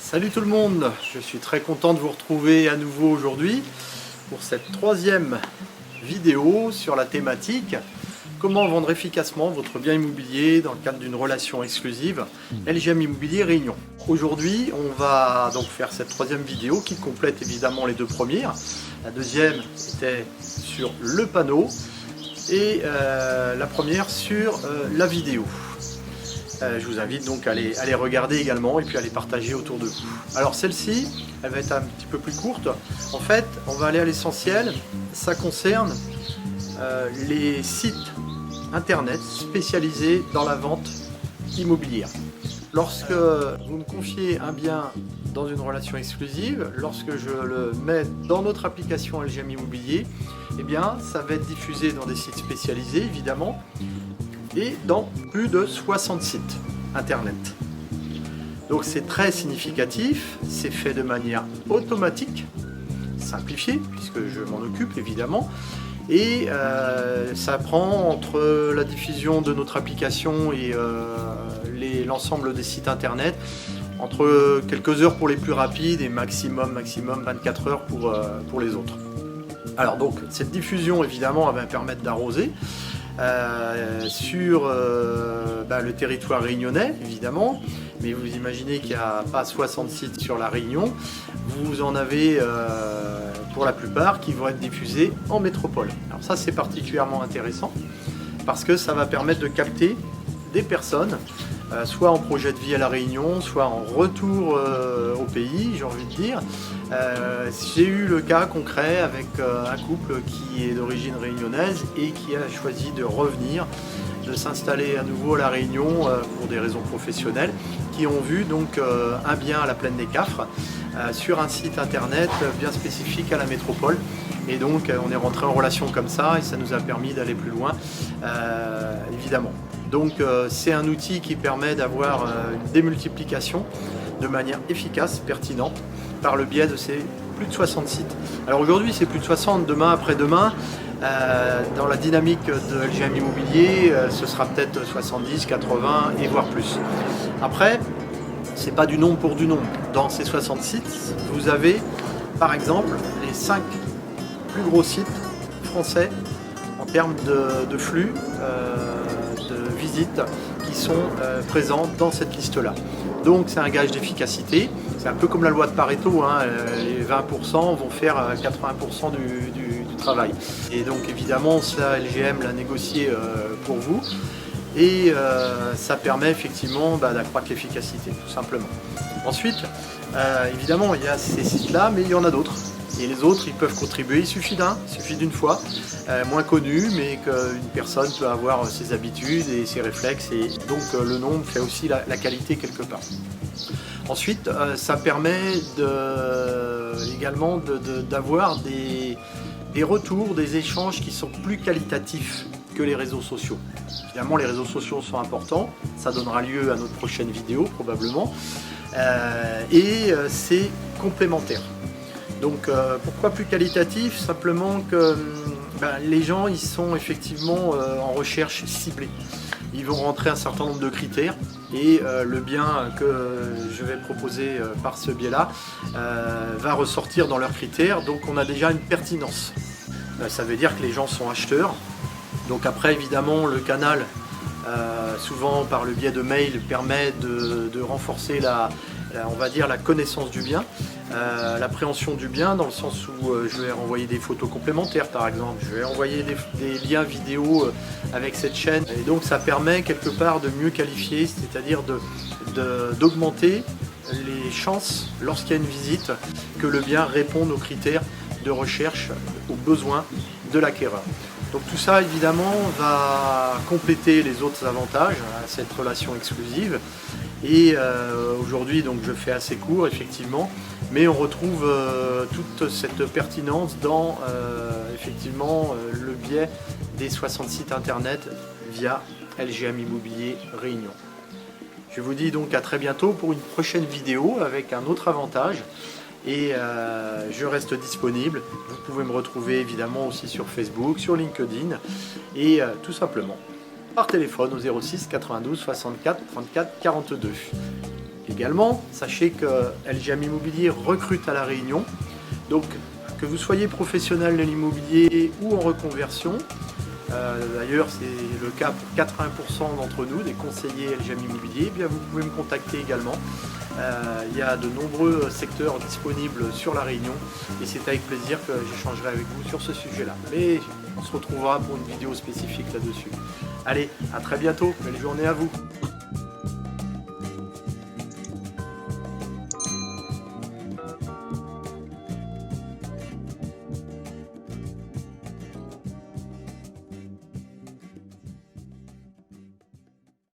Salut tout le monde, je suis très content de vous retrouver à nouveau aujourd'hui pour cette troisième vidéo sur la thématique comment vendre efficacement votre bien immobilier dans le cadre d'une relation exclusive LGM Immobilier Réunion. Aujourd'hui on va donc faire cette troisième vidéo qui complète évidemment les deux premières. La deuxième était sur le panneau et la première sur la vidéo. Je vous invite donc à les regarder également et puis à les partager autour de vous. Alors celle-ci, elle va être un petit peu plus courte. En fait, on va aller à l'essentiel. Ça concerne les sites internet spécialisés dans la vente immobilière. Lorsque vous me confiez un bien dans une relation exclusive, lorsque je le mets dans notre application LGM Immobilier, eh bien, ça va être diffusé dans des sites spécialisés évidemment, et dans plus de 60 sites internet. Donc c'est très significatif, c'est fait de manière automatique, simplifiée, puisque je m'en occupe évidemment, et ça prend entre la diffusion de notre application et l'ensemble des sites internet, entre quelques heures pour les plus rapides et maximum 24 heures pour les autres. Alors donc cette diffusion évidemment elle va permettre d'arroser sur le territoire réunionnais évidemment, mais vous imaginez qu'il n'y a pas 60 sites sur la Réunion, vous en avez pour la plupart qui vont être diffusés en métropole. Alors ça c'est particulièrement intéressant parce que ça va permettre de capter des personnes soit en projet de vie à la Réunion, soit en retour au pays, j'ai envie de dire. J'ai eu le cas concret avec un couple qui est d'origine réunionnaise et qui a choisi de revenir, de s'installer à nouveau à la Réunion pour des raisons professionnelles, qui ont vu donc un bien à la Plaine des Cafres sur un site internet bien spécifique à la métropole. Et donc on est rentré en relation comme ça et ça nous a permis d'aller plus loin évidemment. Donc c'est un outil qui permet d'avoir une démultiplication de manière efficace, pertinente, par le biais de ces plus de 60 sites. Alors aujourd'hui c'est plus de 60, demain après-demain, dans la dynamique de LGM Immobilier, ce sera peut-être 70, 80 et voire plus. Après, c'est pas du nombre pour du nombre. Dans ces 60 sites, vous avez par exemple les 5 plus gros sites français en termes de flux de visites qui sont présents dans cette liste-là. Donc c'est un gage d'efficacité, c'est un peu comme la loi de Pareto, hein, les 20% vont faire 80% du travail. Et donc évidemment ça LGM l'a négocié pour vous et ça permet effectivement d'accroître l'efficacité tout simplement. Ensuite, évidemment il y a ces sites-là mais il y en a d'autres. Et les autres, ils peuvent contribuer, il suffit d'une fois, moins connu, mais qu'une personne peut avoir ses habitudes et ses réflexes, et donc le nombre fait aussi la qualité quelque part. Ensuite, ça permet également d'avoir des retours, des échanges qui sont plus qualitatifs que les réseaux sociaux. Évidemment, les réseaux sociaux sont importants, ça donnera lieu à notre prochaine vidéo probablement, et c'est complémentaire. Donc pourquoi plus qualitatif? Simplement que les gens ils sont effectivement en recherche ciblée. Ils vont rentrer un certain nombre de critères et le bien que je vais proposer par ce biais-là va ressortir dans leurs critères. Donc on a déjà une pertinence. Ça veut dire que les gens sont acheteurs. Donc après évidemment le canal souvent par le biais de mail permet de renforcer on va dire la connaissance du bien, l'appréhension du bien dans le sens où je vais envoyer des photos complémentaires par exemple, je vais envoyer des liens vidéo avec cette chaîne et donc ça permet quelque part de mieux qualifier, c'est-à-dire d'augmenter les chances lorsqu'il y a une visite que le bien réponde aux critères de recherche, aux besoins de l'acquéreur. Donc tout ça évidemment va compléter les autres avantages à cette relation exclusive et aujourd'hui donc je fais assez court effectivement, mais on retrouve toute cette pertinence dans effectivement le biais des 60 sites internet via LGM Immobilier Réunion. Je vous dis donc à très bientôt pour une prochaine vidéo avec un autre avantage. Et je reste disponible. Vous pouvez me retrouver évidemment aussi sur Facebook, sur LinkedIn et tout simplement par téléphone au 06 92 64 34 42. Également, sachez que LGM Immobilier recrute à La Réunion. Donc, que vous soyez professionnel de l'immobilier ou en reconversion, d'ailleurs c'est le cas pour 80% d'entre nous, des conseillers LGM Immobilier, eh bien, vous pouvez me contacter également. Il y a de nombreux secteurs disponibles sur La Réunion et c'est avec plaisir que j'échangerai avec vous sur ce sujet-là. Mais on se retrouvera pour une vidéo spécifique là-dessus. Allez, à très bientôt, belle journée à vous.